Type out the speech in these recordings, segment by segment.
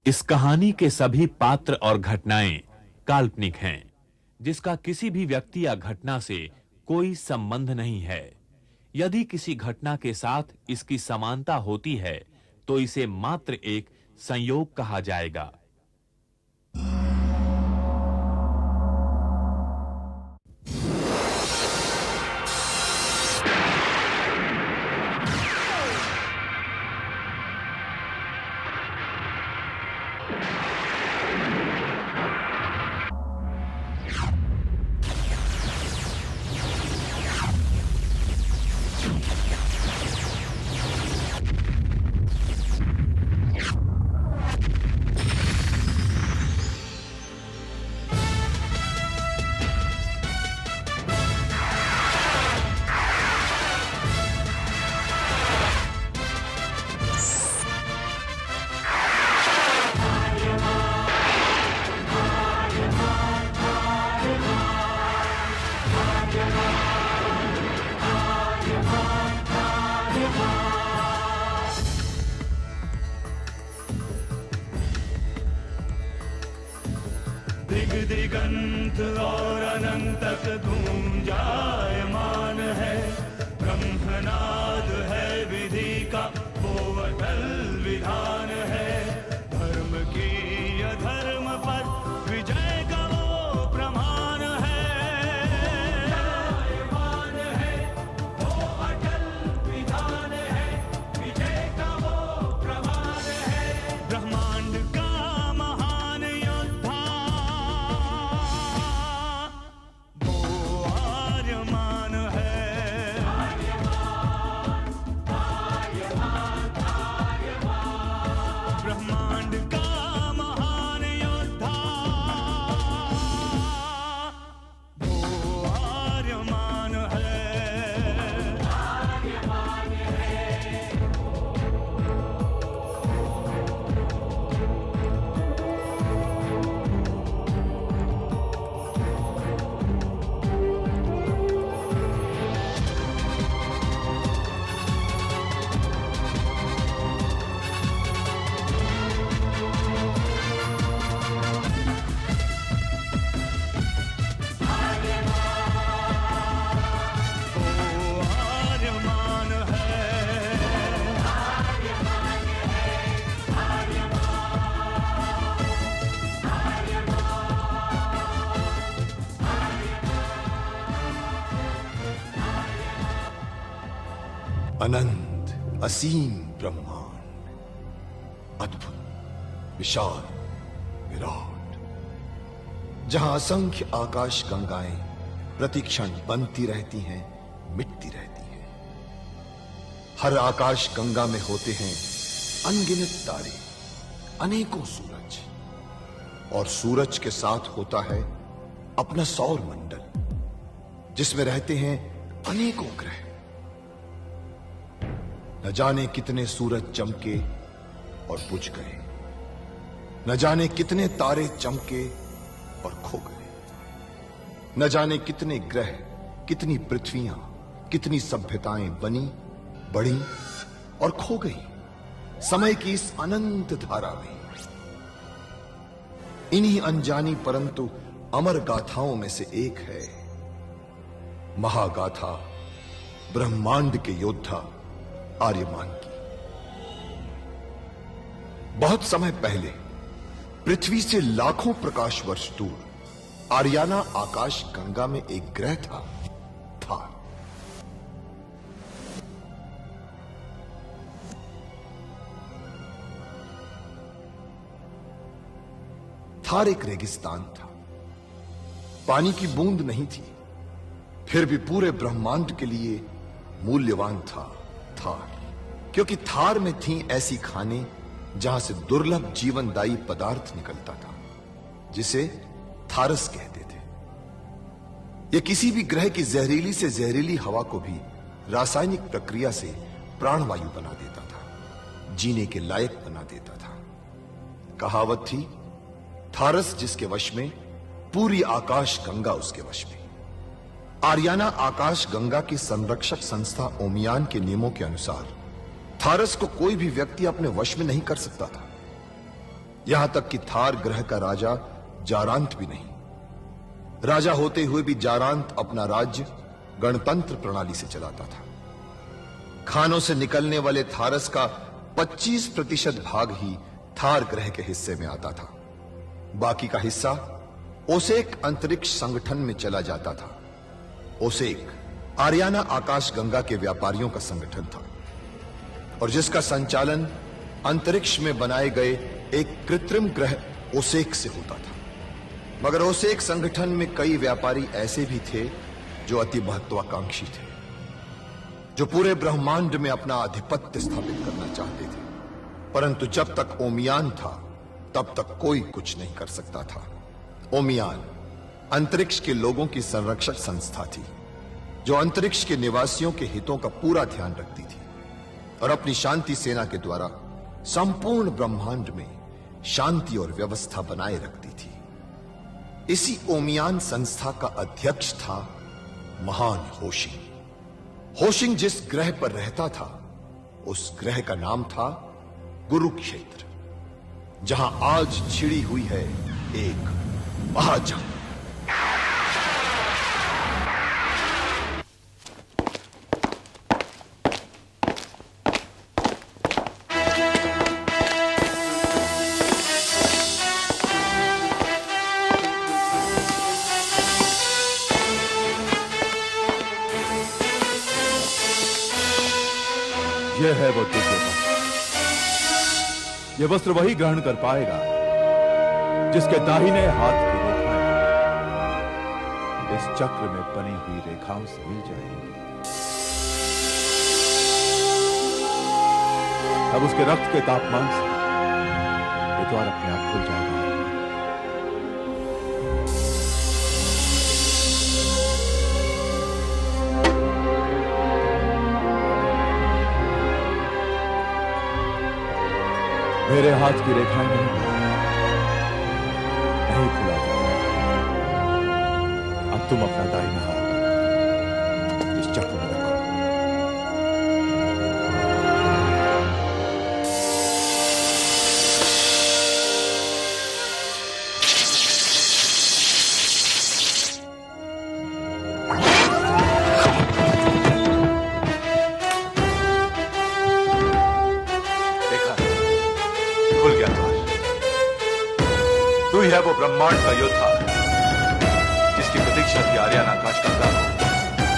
इस कहानी के सभी पात्र और घटनाएं काल्पनिक हैं, जिसका किसी भी व्यक्ति या घटना से कोई संबंध नहीं है। यदि किसी घटना के साथ इसकी समानता होती है, तो इसे मात्र एक संयोग कहा जाएगा। दिग दिगंत और अनंत तक गूंजायमान है। ब्रह्मनाद है विधि का वो अटल विधान है। धर्म की अधर्म पर विजय का वो प्रमाण है। जायमान है वो अटल विधान है। विजय का वो प्रमाण है। ब्रह्मांड का महान योद्धा आर्यमान है। ब्रह्मांड का महान योद्धा वो आर्यमान है। आर्यमान है। अनंत असीम ब्रह्मांड, अद्भुत, विशाल, विराट, जहां असंख्य आकाश गंगाएं प्रतिक्षण बनती रहती हैं, मिटती रहती हैं। हर आकाश गंगा में होते हैं अनगिनत तारे, अनेकों सूरज, और सूरज के साथ होता है अपना सौर मंडल, जिसमें रहते हैं अनेकों ग्रह। न जाने कितने सूरज चमके और बुझ गए, न जाने कितने तारे चमके और खो गए, न जाने कितने ग्रह, कितनी पृथ्वियां, कितनी सभ्यताएं बनी, बढ़ी और खो गई समय की इस अनंत धारा में। इन्हीं अनजानी परंतु अमर गाथाओं में से एक है महागाथा ब्रह्मांड के योद्धा आर्यमान की। बहुत समय पहले पृथ्वी से लाखों प्रकाश वर्ष दूर आर्याना आकाश गंगा में एक ग्रह था, थार। थार एक रेगिस्तान था, पानी की बूंद नहीं थी, फिर भी पूरे ब्रह्मांड के लिए मूल्यवान था थार, क्योंकि थार में थी ऐसी खाने जहां से दुर्लभ जीवनदायी पदार्थ निकलता था, जिसे थारस कहते थे। यह किसी भी ग्रह की जहरीली से जहरीली हवा को भी रासायनिक प्रक्रिया से प्राणवायु बना देता था, जीने के लायक बना देता था। कहावत थी, थारस जिसके वश में, पूरी आकाश गंगा उसके वश में। आर्याना आकाश गंगा की संरक्षक संस्था ओमियान के नियमों के अनुसार थारस को कोई भी व्यक्ति अपने वश में नहीं कर सकता था। यहां तक कि थार ग्रह का राजा जारांत भी नहीं। राजा होते हुए भी जारांत अपना राज्य गणतंत्र प्रणाली से चलाता था। खानों से निकलने वाले थारस का 25% भाग ही थार ग्रह के हिस्से में आता था। बाकी का हिस्सा ओसेक अंतरिक्ष संगठन में चला जाता था। ओसेक आरियाना आकाश गंगा के व्यापारियों का संगठन था और जिसका संचालन अंतरिक्ष में बनाए गए एक कृत्रिम ग्रह ओसेक से होता था। मगर ओसेक संगठन में कई व्यापारी ऐसे भी थे जो अति महत्वाकांक्षी थे, जो पूरे ब्रह्मांड में अपना आधिपत्य स्थापित करना चाहते थे। परंतु जब तक ओमियान था तब तक कोई कुछ नहीं कर सकता था। ओमियान अंतरिक्ष के लोगों की संरक्षक संस्था थी, जो अंतरिक्ष के निवासियों के हितों का पूरा ध्यान रखती थी और अपनी शांति सेना के द्वारा संपूर्ण ब्रह्मांड में शांति और व्यवस्था बनाए रखती थी। इसी ओमियान संस्था का अध्यक्ष था महान होशिंग। होशिंग जिस ग्रह पर रहता था उस ग्रह का नाम था कुरुक्षेत्र, जहां आज छिड़ी हुई है एक महाजंग। यह है वो दिव्य वस्त्र। यह वस्त्र वही ग्रहण कर पाएगा जिसके दाहिने हाथ की रेखाएं इस चक्र में बनी हुई रेखाओं से मिल जाएंगी। अब उसके रक्त के तापमान से ये द्वार अपने आप खुल जाएगा। मेरे हाथ की रेखाएं नहीं खुला जाएगा। अब तुम अपना दाहिना हाथ इस चक्र में रखो। है वो ब्रह्मांड का योद्धा जिसकी प्रतीक्षा थी आर्याना आकाश गंगा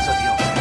सदियों से।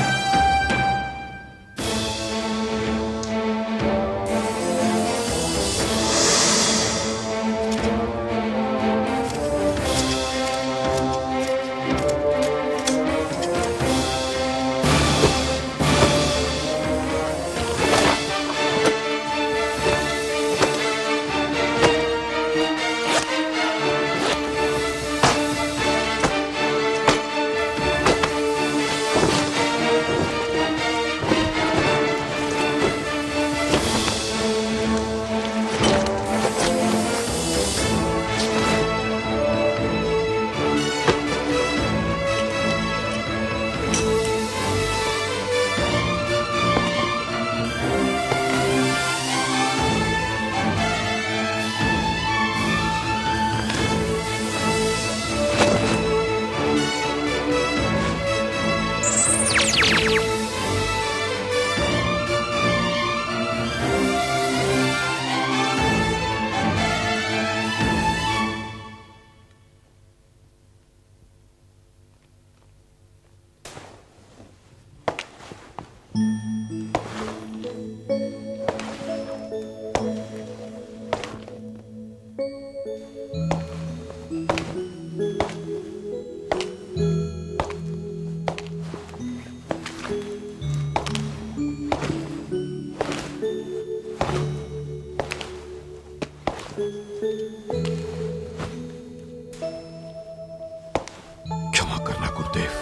क्षमा करना गुरुदेव,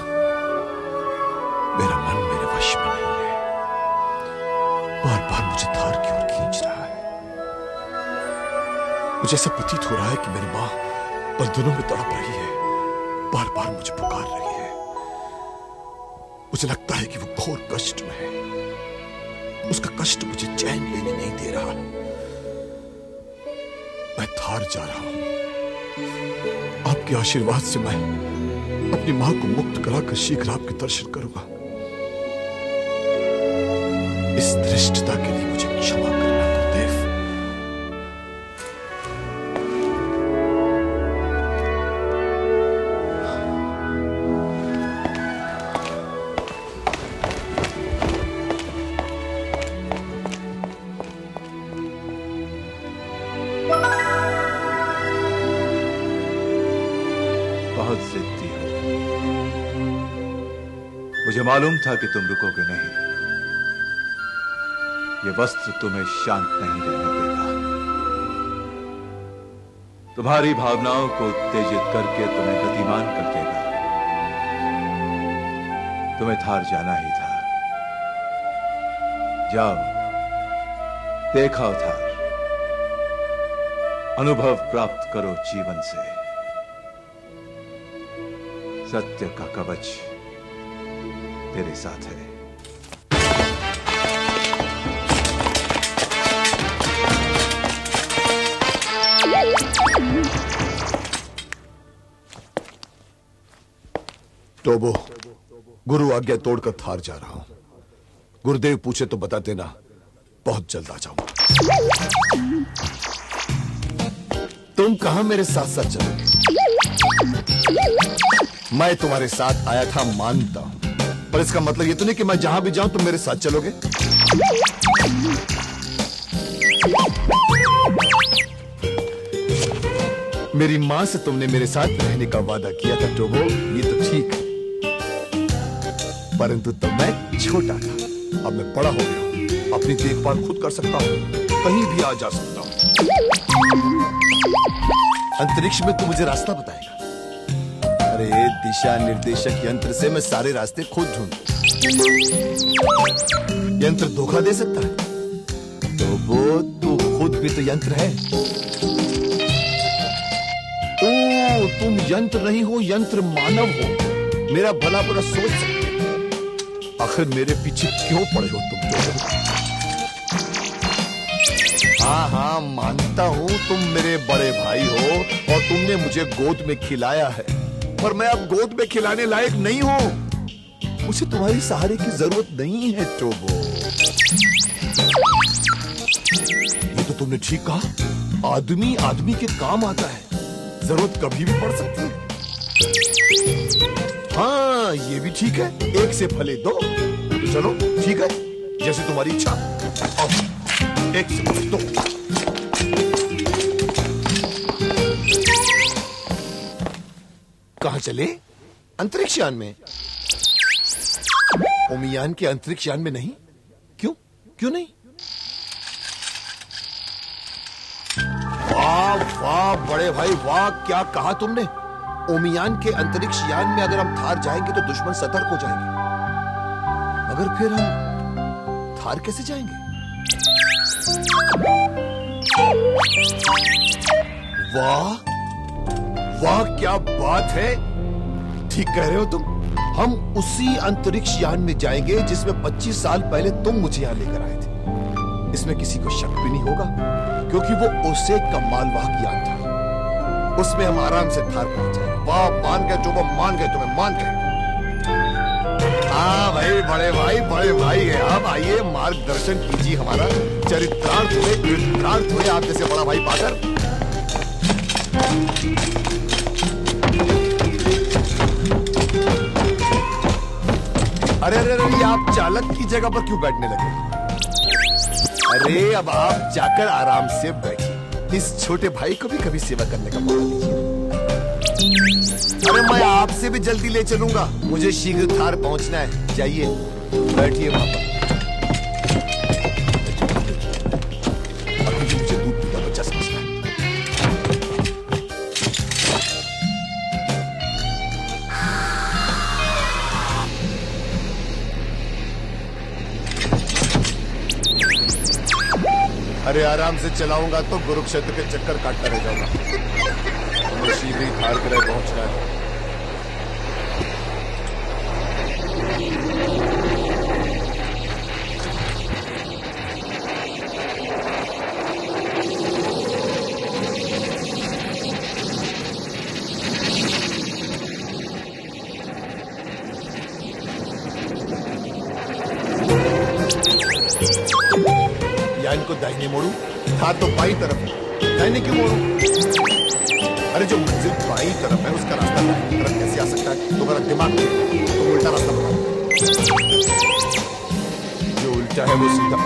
मेरा मन मेरे वश में नहीं है। बार बार मुझे धार की ओर खींच रहा है। मुझे ऐसा प्रतीत हो रहा है कि मेरी मां बंधनों में तड़प रही है, बार बार मुझे पुकार रही है। मुझे लगता है कि वो घोर कष्ट में है। उसका कष्ट मुझे चैन लेने नहीं दे रहा। मैं थार जा रहा हूं। आपके आशीर्वाद से मैं अपनी मां को मुक्त कराकर शीघ्र आपके दर्शन करूंगा। इस धृष्टता के लिए मुझे क्षमा करना गुरुदेव। बहुत जिद्दी हो। मुझे मालूम था कि तुम रुकोगे नहीं। ये वस्त्र तुम्हें शांत नहीं रहने देगा। तुम्हारी भावनाओं को उत्तेजित करके तुम्हें गतिमान कर देगा। तुम्हें थार जाना ही था। जाओ, देखा थार, अनुभव प्राप्त करो जीवन से। सत्य का कवच तेरे साथ है। टोबो, गुरु आज्ञा तोड़कर थार जा रहा हूं। गुरुदेव पूछे तो बता देना, बहुत जल्द आ जाऊंगा। तुम कहां मेरे साथ साथ चलोगे? मैं तुम्हारे साथ आया था मानता हूं, पर इसका मतलब ये तो नहीं कि मैं जहां भी जाऊं तुम मेरे साथ चलोगे। मेरी मां से तुमने मेरे साथ रहने का वादा किया था टोबो, ये तो ठीक है, परंतु तब मैं छोटा था। अब मैं बड़ा हो गया हूं, अपनी देखभाल खुद कर सकता हूं, कहीं भी आ जा सकता हूं। अंतरिक्ष में तू मुझे रास्ता बताएगा। अरे दिशा निर्देशक यंत्र से मैं सारे रास्ते खुद ढूंढूं। यंत्र धोखा दे सकता है? तो वो तू खुद भी तो यंत्र है। तुम यंत्र नहीं हो, यंत्र मानव हो। मेरा भला बुरा सोच सकते हो। आखिर मेरे पीछे क्यों पड़े हो तुम लोग? हाँ, मानता हूं तुम मेरे बड़े भाई हो और तुमने मुझे गोद में खिलाया है, पर मैं अब गोद में खिलाने लायक नहीं हूं। मुझे तुम्हारे सहारे की जरूरत नहीं है टोबो। ये तो तुमने ठीक कहा, आदमी आदमी के काम आता है, जरूरत कभी भी पड़ सकती है। हाँ, ये भी ठीक है, एक से भले दो। तो चलो ठीक है, जैसे तुम्हारी इच्छा। एक से भले दो। कहां चले? अंतरिक्ष यान में। ओमियान के अंतरिक्ष यान में नहीं? क्यों नहीं? वाह वाह बड़े भाई वाह, क्या कहा तुमने। ओमियान के अंतरिक्ष यान में अगर हम थार जाएंगे तो दुश्मन सतर्क हो जाएंगे, मगर फिर हम थार कैसे जाएंगे? वाह वाह, क्या बात है। ठीक कह रहे हो तुम। हम उसी अंतरिक्ष यान में जाएंगे जिसमें 25 साल पहले तुम मुझे यहां लेकर आए थे। इसमें किसी को शक भी नहीं होगा, क्योंकि वो ओसे का मालवाहक यान था। उसमें हम आराम से थार पहुंच जाएंगे। वाह, मान गए जो, मान गए तुम्हें, मान गए। हाँ भाई, बड़े भाई है। अब आइए, मार्गदर्शन कीजिए हमारा। चरित्रार्थ हुए, कृतार्थ हुए आप जैसे बड़ा भाई पाकर। अरे आप चालक की जगह पर क्यों बैठने लगे? अरे अब आप जाकर आराम से बैठिए। इस छोटे भाई को भी कभी सेवा करने का मौका दीजिए। अरे मैं आपसे भी जल्दी ले चलूंगा, मुझे शीघ्र थार पहुंचना है। जाइए, बैठिए वहां पर। अभी मुझे दूध पीता बच्चा समझना है। अरे आराम से चलाऊंगा तो कुरुक्षेत्र के चक्कर काटता रह जाऊंगा। मुझे शीघ्र ही थार ग्रह पहुंचना है। क्या इनको दाहिने मोड़ू? था तो बाई तरफ है, दाहिने क्यों मोड़ू? अरे जो मंजिल बाई तरफ है उसका रास्ता दाहिनी तरफ कैसे आ सकता है? तुम्हारा दिमाग तो उल्टा रास्ता बताओ। जो उल्टा है वो सीधा,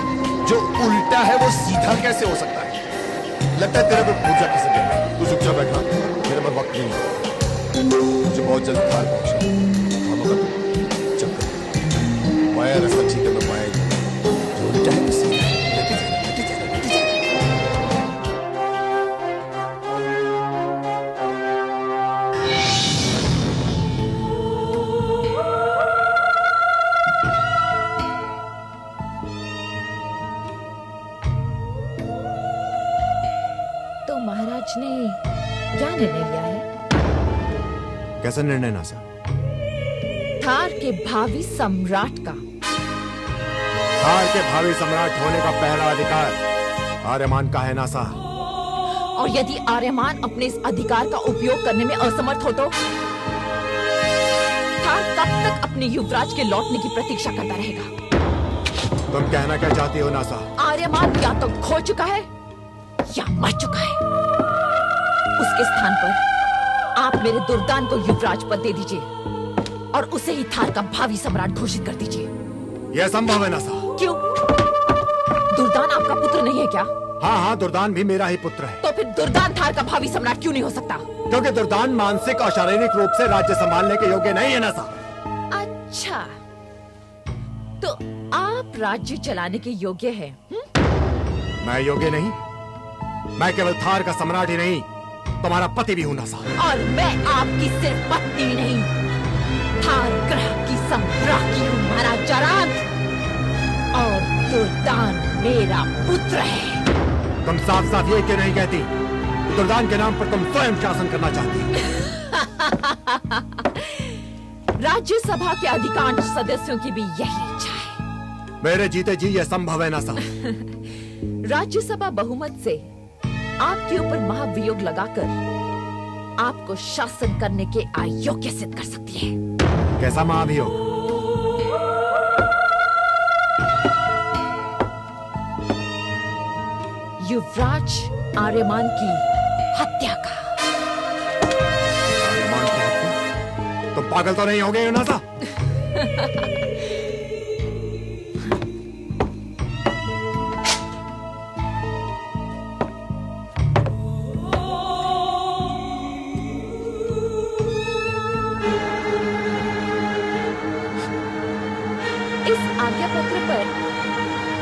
जो उल्टा है वो सीधा कैसे हो सकता है? लगता है तेरे को पूजा किसे देना। तू चुपचाप बैठा, मेरे पास वक्त नहीं है, मुझे बहुत जल्द कार पहुंचना। चक्कर माया रास्ता ठीक है, मैं माया जो उल्टा है वो सीधा है। तो महाराज ने क्या निर्णय लिया है? कैसा निर्णय नासा? थार के भावी सम्राट का। थार के भावी सम्राट होने का पहला अधिकार आर्यमान का है नासा। और यदि आर्यमान अपने इस अधिकार का उपयोग करने में असमर्थ हो तो थार कब तक अपने युवराज के लौटने की प्रतीक्षा करता रहेगा? तुम कहना क्या चाहती हो नासा? आर्यमान या तो खो चुका है या मर चुका है। उसके स्थान पर आप मेरे दुर्दान को युवराज पद दे दीजिए और उसे ही थार का भावी सम्राट घोषित कर दीजिए। यह संभव है नासा। क्यों? दुर्दान आपका पुत्र नहीं है क्या? हाँ हाँ, दुर्दान भी मेरा ही पुत्र है। तो फिर दुर्दान थार का भावी सम्राट क्यों नहीं हो सकता? क्योंकि दुर्दान मानसिक और शारीरिक रूप से राज्य संभालने के योग्य नहीं है नासा। अच्छा, तो आप राज्य चलाने के योग्य हैं? मैं योग्य नहीं? मैं केवल थार का सम्राट ही नहीं, तुम्हारा पति भी हूं नासा। और मैं आपकी सिर्फ पत्नी नहीं, थार ग्रह की सम्राज्ञी हूँ महाराज जरांत। और दुर्दान मेरा पुत्र है। तुम साफ साफ ये क्यों नहीं कहती दुर्दान के नाम पर तुम स्वयं शासन करना चाहती? राज्यसभा के अधिकांश सदस्यों की भी यही इच्छा है। मेरे जीते जी यह संभव है नासा। राज्यसभा बहुमत से आपके ऊपर महाभियोग लगाकर आपको शासन करने के अयोग्य सिद्ध कर सकती है। कैसा महाभियोग? युवराज आर्यमान की हत्या का। आर्यमान की हत्या? तुम पागल तो नहीं हो गए हो नासा? आज्ञा पत्र पर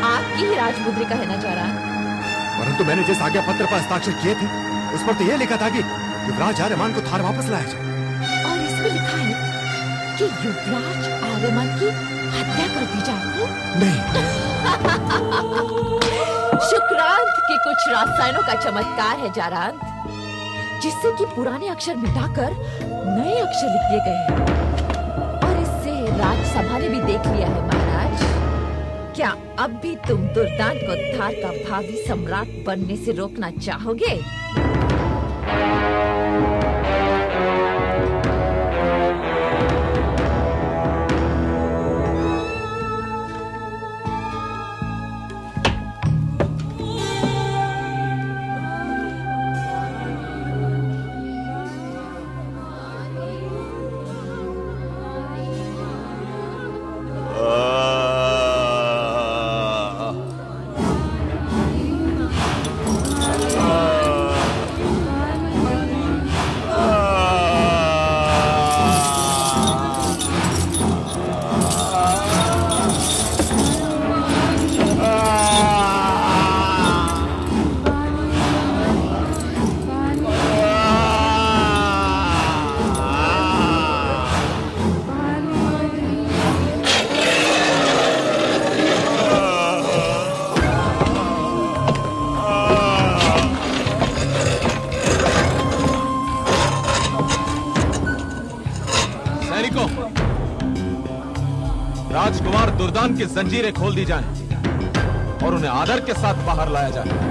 आपकी ही राजमुद्रिका है ना जरांत? परंतु मैंने जिस आज्ञा पत्र पर हस्ताक्षर किए थे उस पर तो यह लिखा था कि युवराज आर्यमान को थार वापस लाया जाए। और इसमें लिखा है कि युवराज आर्यमान की हत्या कर दी जाए। नहीं। शुक्रांत के कुछ रसायनों का चमत्कार है जरांत, जिससे कि पुराने अक्षर मिटाकर नए अक्षर लिख दिए गए हैं। और इससे राज्यसभा ने भी देख लिया है महाराज। क्या अब भी तुम दुर्दान को थार का भावी सम्राट बनने से रोकना चाहोगे? राजकुमार दुर्दान की जंजीरें खोल दी जाएं और उन्हें आदर के साथ बाहर लाया जाए।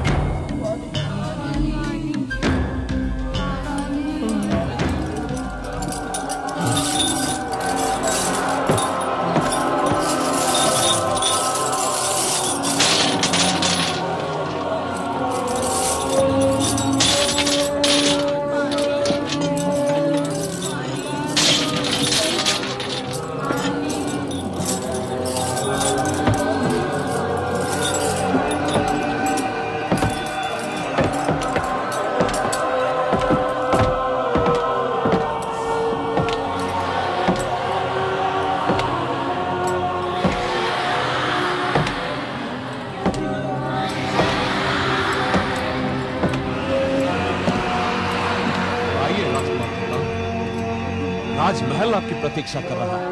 राजमहल आपकी प्रतीक्षा कर रहा है।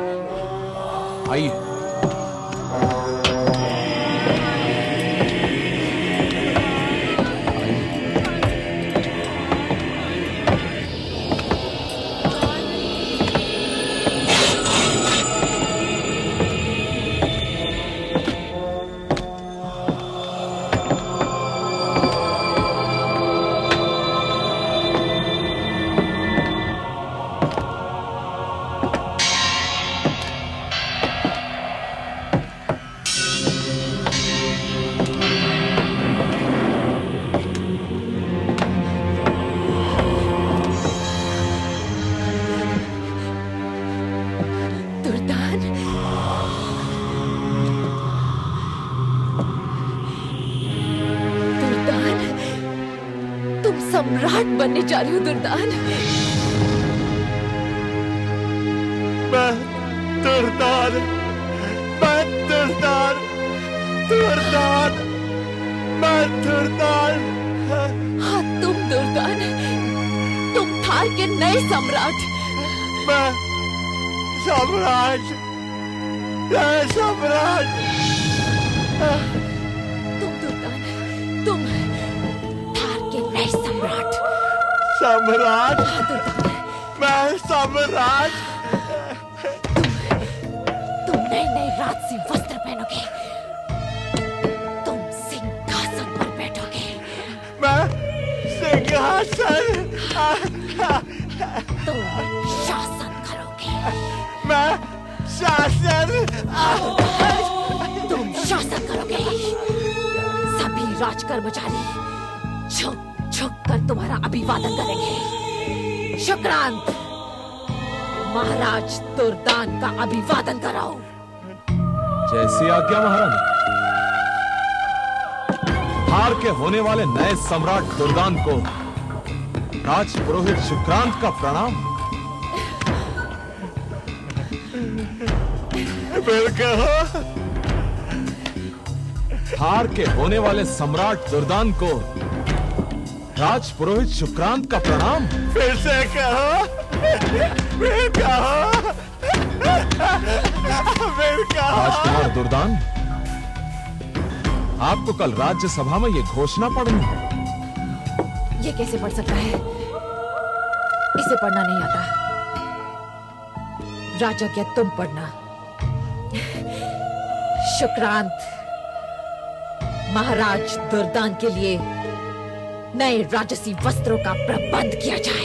आइए। सम्राट बनने जा रही हूँ दुर्दान। मैं दुर्दान, मैं दुर्दान, दुर्दान, मैं दुर्दान। हाँ तुम दुर्दान, तुम थार के नए सम्राट। मैं सम्राट, नए सम्राट। तुम दुर्दान, तुम नए सम्राट। सम्राट? हाँ दुर्दान, मैं सम्राट। तुम नए राजसी वस्त्र पहनोगे, तुम सिंहासन पर बैठोगे। मैं सिंहासन? तुम शासन करोगे। मैं शासन? तुम शासन करोगे। सभी राजकर्मचारी झुक झुक कर तुम्हारा अभिवादन करेंगे। शुक्रांत, महाराज दुर्दान का अभिवादन कराओ। जैसी आज्ञा महारानी। थार के होने वाले नए सम्राट दुर्दान को राजपुरोहित शुक्रांत का प्रणाम। फिर कहो। थार के होने वाले सम्राट दुर्दान को राजपुरोहित शुक्रांत का प्रणाम। फिर से कहो, फिर कहो, फिर कहो। राजकुमार दुर्दान, आपको कल राज्यसभा में ये घोषणा पढ़नी है। ये कैसे पढ़ सकता है? इसे पढ़ना नहीं आता। राजज्ञा तुम पढ़ना। शुक्रांत, महाराज दुर्दान के लिए नए राजसी वस्त्रों का प्रबंध किया जाए।